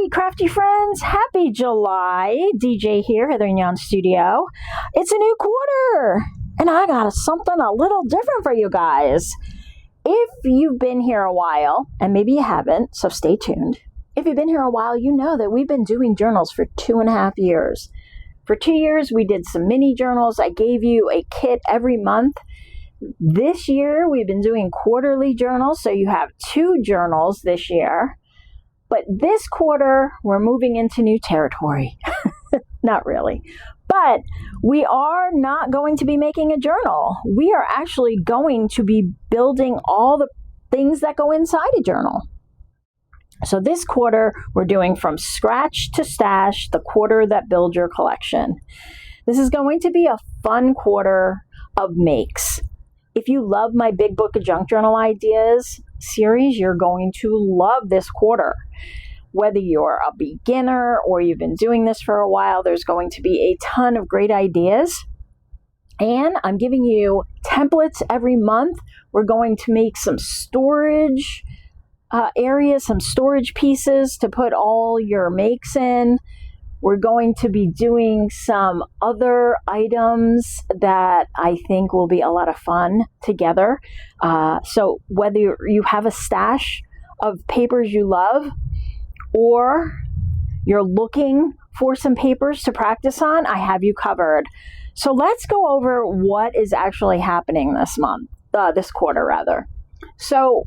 Hey, crafty friends, happy July. DJ here, Hither in Yon Studio. It's a new quarter, and I got something a little different for you guys. If you've been here a while, and maybe you haven't, so stay tuned. If you've been here a while, you know that we've been doing journals for 2.5 years. For 2 years, we did some mini journals. I gave you a kit every month. This year, we've been doing quarterly journals, so you have 2 journals this year. But this quarter, we're moving into new territory. Not really. But we are not going to be making a journal. We are actually going to be building all the things that go inside a journal. So this quarter, we're doing from scratch to stash, the quarter that builds your collection. This is going to be a fun quarter of makes. If you love my Big Book of Junk Journal Ideas series, you're going to love this quarter. Whether you're a beginner or you've been doing this for a while, there's going to be a ton of great ideas. And I'm giving you templates every month. We're going to make some storage areas, some storage pieces to put all your makes in. We're going to be doing some other items that I think will be a lot of fun together. So whether you have a stash of papers you love or you're looking for some papers to practice on, I have you covered. So let's go over what is actually happening this quarter rather. So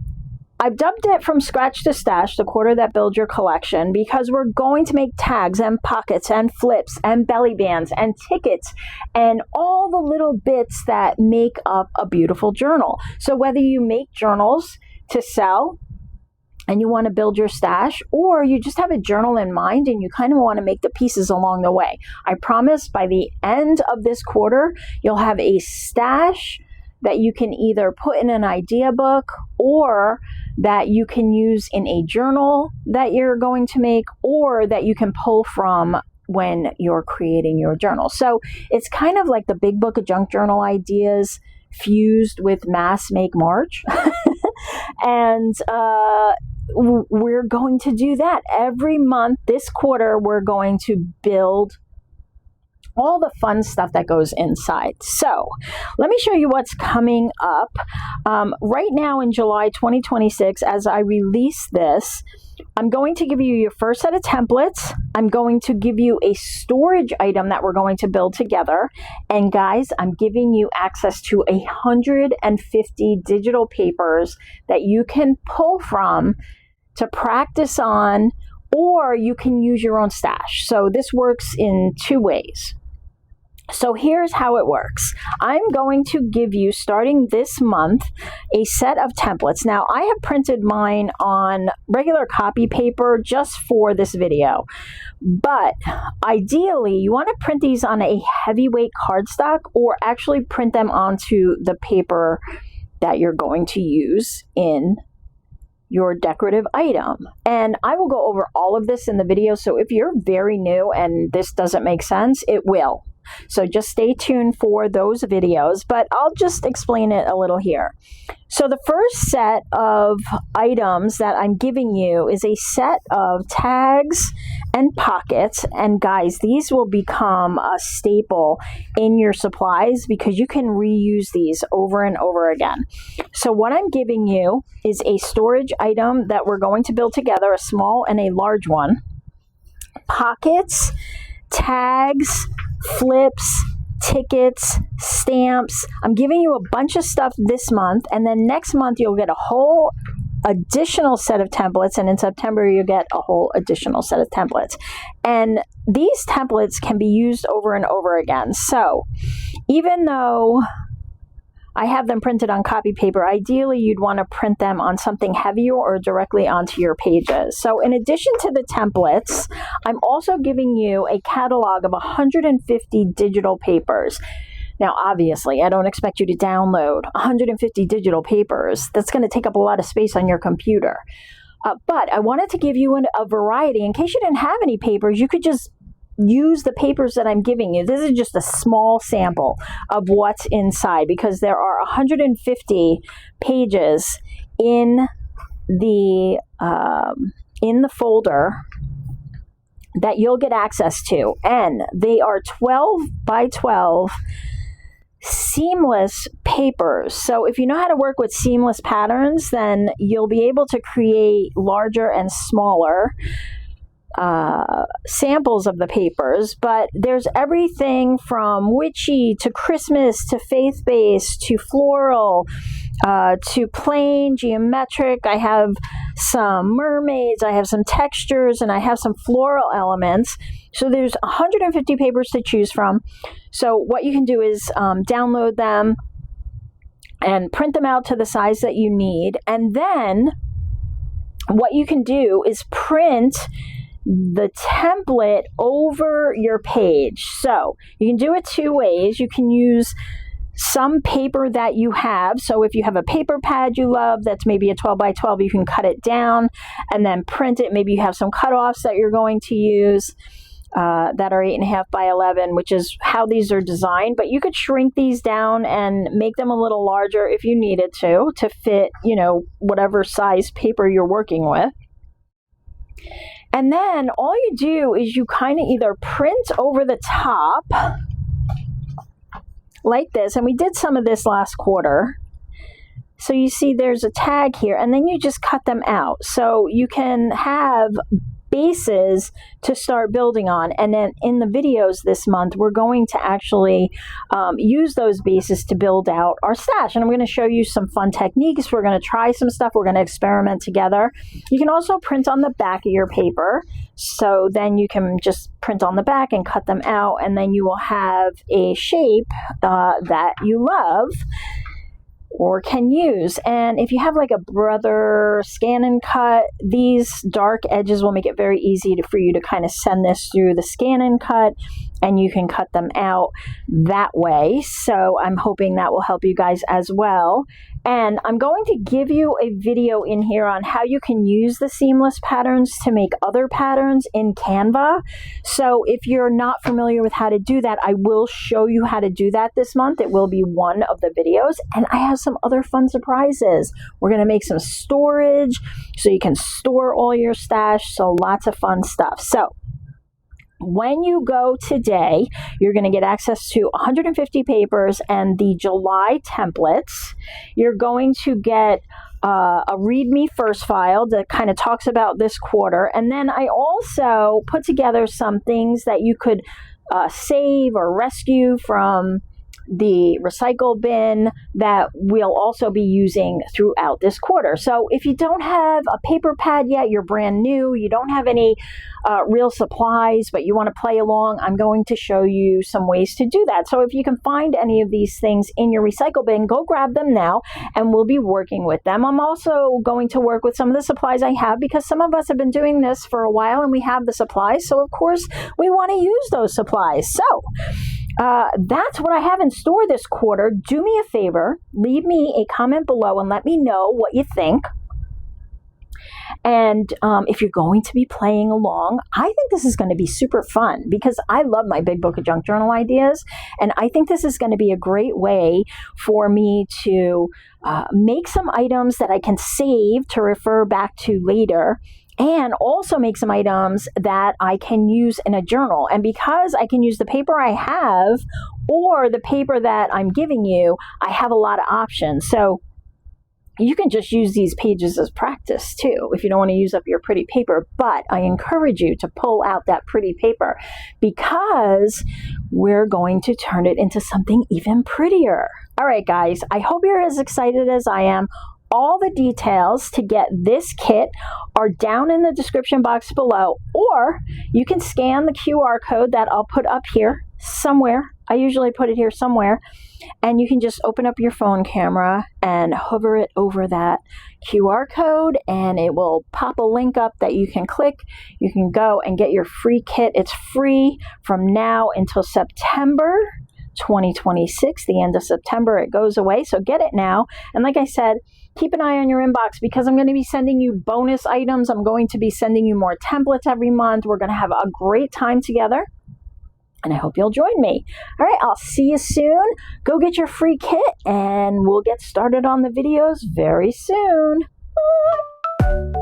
I've dubbed it From Scratch to Stash, the quarter that builds your collection, because we're going to make tags and pockets and flips and belly bands and tickets and all the little bits that make up a beautiful journal. So whether you make journals to sell and you want to build your stash, or you just have a journal in mind and you kind of want to make the pieces along the way, I promise by the end of this quarter, you'll have a stash that you can either put in an idea book or that you can use in a journal that you're going to make, or that you can pull from when you're creating your journal. So it's kind of like the Big Book of Junk Journal Ideas fused with Mass Make March. And we're going to do that every month. This quarter, we're going to build all the fun stuff that goes inside. So let me show you what's coming up. Right now in July 2026, as I release this, I'm going to give you your first set of templates. I'm going to give you a storage item that we're going to build together. And guys, I'm giving you access to 150 digital papers that you can pull from to practice on, or you can use your own stash. So this works in 2 ways. So here's how it works. I'm going to give you, starting this month, a set of templates. Now, I have printed mine on regular copy paper just for this video. But ideally, you want to print these on a heavyweight cardstock, or actually print them onto the paper that you're going to use in your decorative item. And I will go over all of this in the video. So if you're very new and this doesn't make sense, it will. So just stay tuned for those videos, but I'll just explain it a little here. So the first set of items that I'm giving you is a set of tags and pockets. And guys, these will become a staple in your supplies because you can reuse these over and over again. So what I'm giving you is a storage item that we're going to build together, a small and a large one. Pockets, tags, flips, tickets, stamps. I'm giving you a bunch of stuff this month, and then next month you'll get a whole additional set of templates, and in September you get a whole additional set of templates. And these templates can be used over and over again. So even though I have them printed on copy paper, ideally you'd want to print them on something heavier or directly onto your pages. So in addition to the templates, I'm also giving you a catalog of 150 digital papers. Now, obviously, I don't expect you to download 150 digital papers. That's going to take up a lot of space on your computer. But I wanted to give you a variety. In case you didn't have any papers, you could just use the papers that I'm giving you. This is just a small sample of what's inside, because there are 150 pages in the folder that you'll get access to. And they are 12 by 12 seamless papers. So if you know how to work with seamless patterns, then you'll be able to create larger and smaller samples of the papers. But there's everything from witchy to Christmas to faith-based to floral to plain geometric. I have some mermaids, I have some textures, and I have some floral elements. So there's 150 papers to choose from. So what you can do is download them and print them out to the size that you need. And then what you can do is print the template over your page. So you can do it two ways. You can use some paper that you have. So if you have a paper pad you love that's maybe a 12 by 12, you can cut it down and then print it. Maybe you have some cutoffs that you're going to use that are 8.5 by 11, which is how these are designed. But you could shrink these down and make them a little larger if you needed to fit, whatever size paper you're working with. And then all you do is you kind of either print over the top like this, and we did some of this last quarter. So you see there's a tag here, and then you just cut them out. So you can have bases to start building on. And then in the videos this month, we're going to actually use those bases to build out our stash. And I'm going to show you some fun techniques. We're going to try some stuff. We're going to experiment together. You can also print on the back of your paper. So then you can just print on the back and cut them out. And then you will have a shape that you love or can use. And if you have like a Brother scan and cut, these dark edges will make it very easy for you to kind of send this through the scan and cut, and you can cut them out that way. So I'm hoping that will help you guys as well. And I'm going to give you a video in here on how you can use the seamless patterns to make other patterns in Canva. So if you're not familiar with how to do that, I will show you how to do that this month. It will be one of the videos. And I have some other fun surprises. We're going to make some storage so you can store all your stash. So lots of fun stuff. So when you go today, you're going to get access to 150 papers and the July templates. You're going to get a README first file that kind of talks about this quarter. And then I also put together some things that you could save or rescue from the recycle bin that we'll also be using throughout this quarter. So if you don't have a paper pad yet, you're brand new, you don't have any real supplies, but you want to play along, I'm going to show you some ways to do that. So if you can find any of these things in your recycle bin, go grab them now and we'll be working with them. I'm also going to work with some of the supplies I have because some of us have been doing this for a while and we have the supplies. So of course we want to use those supplies. So that's what I have in store this quarter. Do me a favor, leave me a comment below and let me know what you think. And if you're going to be playing along, I think this is going to be super fun because I love my Big Book of Junk Journal ideas. And I think this is going to be a great way for me to make some items that I can save to refer back to later, and also make some items that I can use in a journal. And because I can use the paper I have or the paper that I'm giving you, I have a lot of options. So you can just use these pages as practice too if you don't want to use up your pretty paper. But I encourage you to pull out that pretty paper because we're going to turn it into something even prettier. All right, guys, I hope you're as excited as I am. All the details to get this kit are down in the description box below, or you can scan the QR code that I'll put up here somewhere. I usually put it here somewhere, and you can just open up your phone camera and hover it over that QR code, and it will pop a link up that you can click. You can go and get your free kit. It's free from now until September 2026, the end of September. It goes away, so get it now. And like I said, keep an eye on your inbox because I'm going to be sending you bonus items. I'm going to be sending you more templates every month. We're going to have a great time together, and I hope you'll join me. All right, I'll see you soon. Go get your free kit, and we'll get started on the videos very soon. Bye.